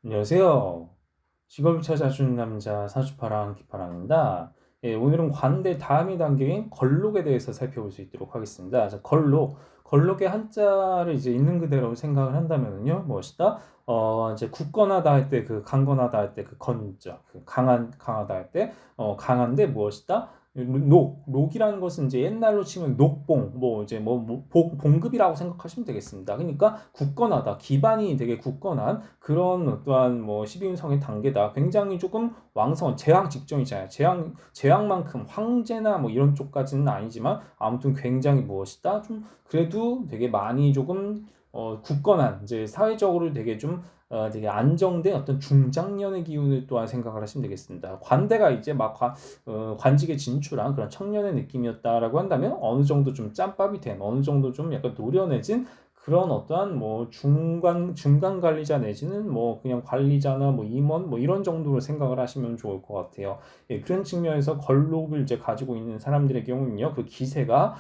안녕하세요. 직업을 찾아주는 남자 사주파랑 기파랑입니다. 예, 오늘은 관대 다음이 단계인 걸록에 대해서 살펴볼 수 있도록 하겠습니다. 자, 걸록. 걸록의 한자를 이제 있는 그대로 생각을 한다면요, 무엇이다? 이제 굳건하다 할 때 그 강건하다 할 때 그 건자, 그 강하다 할 때, 강한데 무엇이다? 녹이라는 것은 이제 옛날로 치면 녹봉, 뭐 이제 봉급이라고 생각하시면 되겠습니다. 그러니까 굳건하다, 기반이 되게 굳건한 그런 어떠한 뭐 12인성의 단계다. 굉장히 조금 왕성, 재앙 직전이잖아요. 재앙만큼 황제나 뭐 이런 쪽까지는 아니지만 아무튼 굉장히 무엇이다. 좀 그래도 되게 많이 조금 굳건한 이제 사회적으로 되게 좀 되게 안정된 어떤 중장년의 기운을 또한 생각을 하시면 되겠습니다. 관대가 이제 관직에 진출한 그런 청년의 느낌이었다라고 한다면 어느 정도 좀 짬밥이 된 어느 정도 좀 약간 노련해진 그런 어떠한 뭐 중간 관리자 내지는 뭐 그냥 관리자나 뭐 임원 뭐 이런 정도로 생각을 하시면 좋을 것 같아요. 예, 그런 측면에서 걸록을 이제 가지고 있는 사람들의 경우는요, 그 기세가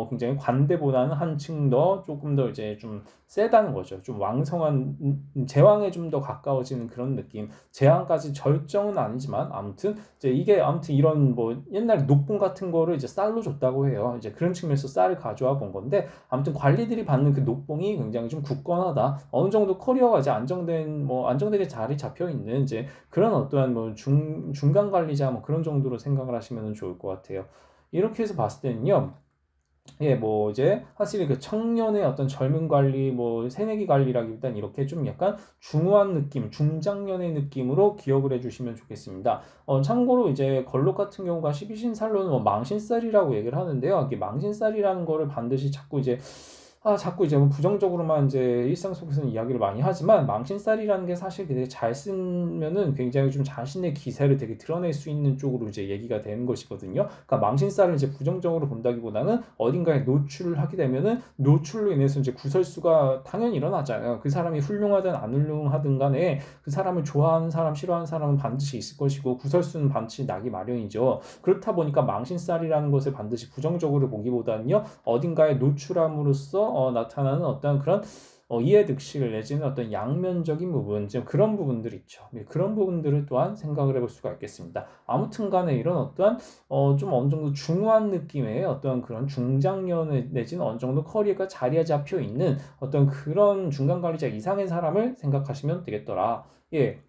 굉장히 관대보다는 한층 더 조금 더 이제 좀 세다는 거죠. 좀 왕성한 제왕에 좀 더 가까워지는 그런 느낌. 제왕까지 절정은 아니지만 아무튼 이제 이게 아무튼 이런 뭐 옛날 녹봉 같은 거를 이제 쌀로 줬다고 해요. 이제 그런 측면에서 쌀을 가져와 본 건데 아무튼 관리들이 받는 그 녹봉이 굉장히 좀 굳건하다. 어느 정도 커리어가 이제 안정되게 자리 잡혀 있는 이제 그런 어떠한 뭐 중간 관리자 뭐 그런 정도로 생각을 하시면 좋을 것 같아요. 이렇게 해서 봤을 때는요. 예, 뭐 이제 사실 그 청년의 어떤 젊은 관리, 뭐 새내기 관리라기보단 이렇게 좀 약간 중후한 느낌, 중장년의 느낌으로 기억을 해주시면 좋겠습니다. 참고로 이제 걸록 같은 경우가 12신살로는 뭐 망신살이라고 얘기를 하는데요. 이게 망신살이라는 거를 반드시 자꾸 이제 뭐 부정적으로만 이제 일상 속에서는 이야기를 많이 하지만 망신살이라는 게 사실 되게 잘 쓰면은 굉장히 좀 자신의 기세를 되게 드러낼 수 있는 쪽으로 이제 얘기가 되는 것이거든요. 그러니까 망신살을 이제 부정적으로 본다기보다는 어딘가에 노출을 하게 되면은 노출로 인해서 이제 구설수가 당연히 일어나잖아요. 그 사람이 훌륭하든 안 훌륭하든 간에 그 사람을 좋아하는 사람, 싫어하는 사람은 반드시 있을 것이고 구설수는 반드시 나기 마련이죠. 그렇다 보니까 망신살이라는 것을 반드시 부정적으로 보기보다는요. 어딘가에 노출함으로써 나타나는 어떤 그런 이해득실 내지는 어떤 양면적인 부분, 지금 그런 부분들 있죠. 그런 부분들을 또한 생각을 해볼 수가 있겠습니다. 아무튼간에 이런 어떠한 좀 어느 정도 중후한 느낌의 어떤 그런 중장년 내지는 어느 정도 커리어가 자리에 잡혀 있는 어떤 그런 중간 관리자 이상의 사람을 생각하시면 되겠더라. 예.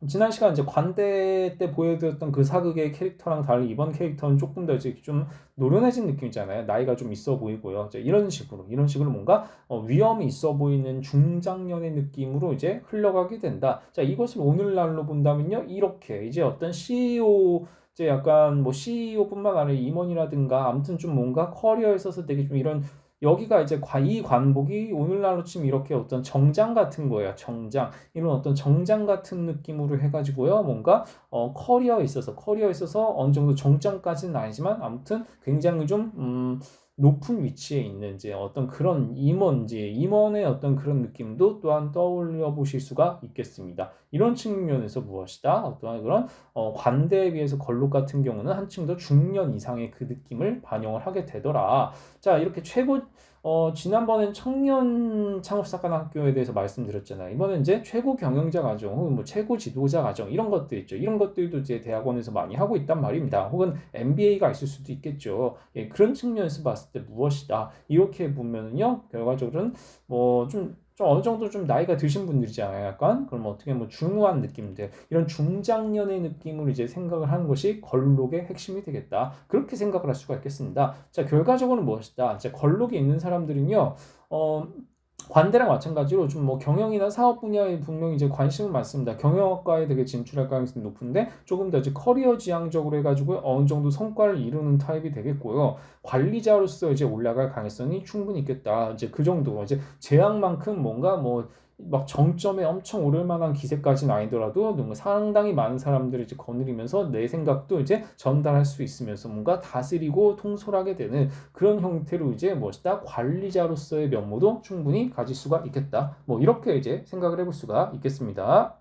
지난 시간 이제 관대 때 보여드렸던 그 사극의 캐릭터랑 달리 이번 캐릭터는 조금 더 이제 좀 노련해진 느낌이잖아요. 나이가 좀 있어 보이고요. 이제 이런 식으로 뭔가 위험이 있어 보이는 중장년의 느낌으로 이제 흘러가게 된다. 자, 이것을 오늘날로 본다면요, 이렇게 이제 어떤 CEO 이제 약간 뭐 CEO뿐만 아니라 임원이라든가 아무튼 좀 뭔가 커리어에 있어서 되게 좀 이런 여기가 이제 이 관복이 오늘날로 치면 이렇게 어떤 정장 같은 거예요. 정장. 이런 어떤 정장 같은 느낌으로 해가지고요. 뭔가 커리어에 있어서 어느 정도 정장까지는 아니지만 아무튼 굉장히 좀 높은 위치에 있는 이제 어떤 그런 임원의 어떤 그런 느낌도 또한 떠올려 보실 수가 있겠습니다. 이런 측면에서 무엇이다? 어떠한 그런 관대에 비해서 걸록 같은 경우는 한층 더 중년 이상의 그 느낌을 반영을 하게 되더라. 자, 이렇게 지난번엔 청년 창업사관학교에 대해서 말씀드렸잖아요. 이번엔 이제 최고 경영자 과정, 혹은 뭐 최고 지도자 과정, 이런 것들 있죠. 이런 것들도 이제 대학원에서 많이 하고 있단 말입니다. 혹은 MBA가 있을 수도 있겠죠. 예, 그런 측면에서 봤을 때 무엇이다. 이렇게 보면은요, 결과적으로는 좀 어느 정도 좀 나이가 드신 분들이잖아요. 약간 그럼 어떻게 뭐 중후한 느낌들, 이런 중장년의 느낌으로 이제 생각을 하는 것이 걸록의 핵심이 되겠다. 그렇게 생각을 할 수가 있겠습니다. 자, 결과적으로는 무엇이다. 이제 걸록이 있는 사람들은요, 어, 관대랑 마찬가지로 좀 뭐 경영이나 사업 분야에 분명히 이제 관심은 많습니다. 경영학과에 되게 진출할 가능성이 높은데 조금 더 이제 커리어 지향적으로 해가지고 어느 정도 성과를 이루는 타입이 되겠고요. 관리자로서 이제 올라갈 가능성이 충분히 있겠다. 이제 그 정도. 이제 제약만큼 뭔가 뭐 막 정점에 엄청 오를 만한 기세까지는 아니더라도 뭔가 상당히 많은 사람들을 이제 거느리면서 내 생각도 이제 전달할 수 있으면서 뭔가 다스리고 통솔하게 되는 그런 형태로 이제 무엇이다? 관리자로서의 면모도 충분히 가질 수가 있겠다. 뭐 이렇게 이제 생각을 해볼 수가 있겠습니다.